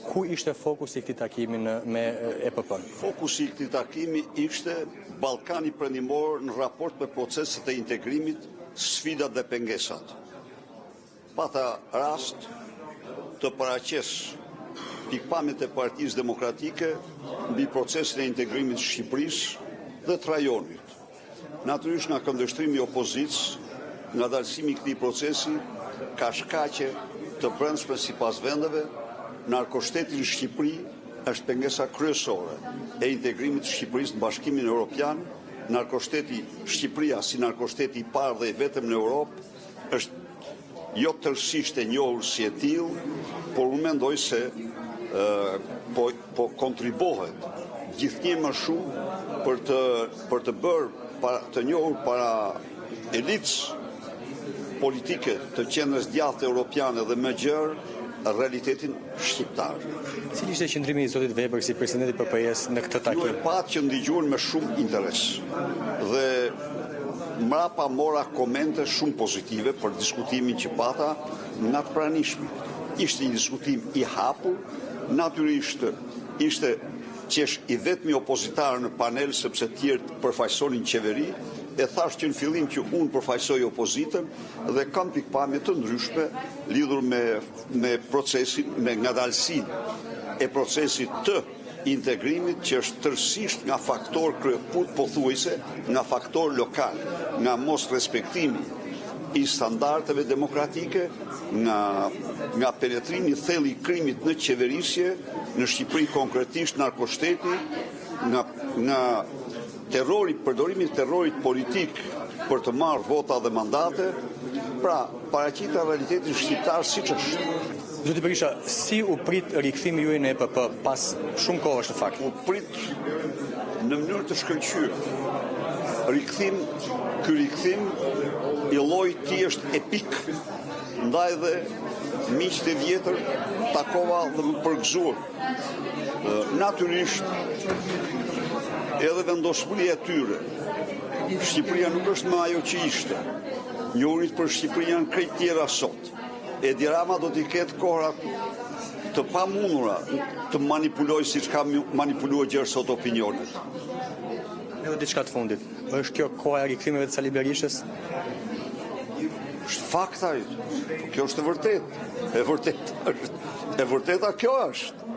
Ku ishte fokusi i këtij takimi me EPP-n? Fokusi i këtij takimi ishte Ballkani Perëndimor në raport me proceset e integrimit, sfidat dhe pengesat. Pata rast të paraqes pikpamjet e Partisë Demokratike mbi procesin e integrimit të Shqipërisë dhe të rajonit. Natyrisht nga këndvështrimi i opozicës, nga dalësimi i këtij procesi ka shkaqe të brendshme sipas vendeve. Narkoshteti në Shqipëri është pengesa kryesore e integrimit të Shqipërisë në Bashkimin Evropian. Narkoshteti Shqipëria si narkoshteti i parë dhe i vetëm në Europë është jo tërësisht e njohur si e tillë, por unë mendoj se po kontribohet gjithnjë më shumë për të bërë të njohur para elitës politike të qendrës djathtë europiane dhe më gjerë realitetin shqiptar. Cili ishte qëndrimi i zotit Weber si presidenti i PPS në këtë takim? Ju e patë që ndigjuan me shumë interes dhe mrapa mora komente shumë pozitive për diskutimin që pata nga të pranishmit. Ishte një diskutim i hapur, natyrisht ishte qesh i vetmi opozitar në panel sepse tjerët përfaqësonin qeveri. E thash që në fillim që unë përfaqësoj opozitën dhe kam pikpamje të ndryshme lidhur me procesin, me ngadalësinë e procesit të integrimit që është tërësisht nga faktor kryeput, pothuajse nga faktor lokal, nga mos respektimi i standardeve demokratike, nga penetrimi i thellë i krimit në qeverisje, në Shqipëri konkretisht narkoshteti, nga përdorimi i terrorit politik për të marrë vota dhe mandate, pra paraqita realitetin shqiptar siç është. Zoti Berisha, si u prit rikthimi juaj në EPP pas shumë kohësh në fakt? U prit në mënyrë të shkëlqyer. Ky rikthim i llojit është epik. Ndaj dhe miqtë e vjetër takova dhe më përgëzuar. Natyrisht edhe vendosmëria e tyre. Shqipëria nuk është më ajo që ishte. Njohurit për Shqipëria në krejt tjera sot. Edi Rama do t'i ketë kohra të pamundura të manipuloj siç ka manipuluar gjërë sot opinionet. Edhe diçka të fundit. Është kjo koha e rikthimeve të Sali Berishës? Është fakta. Kjo është e vërtetë. E vërteta kjo është.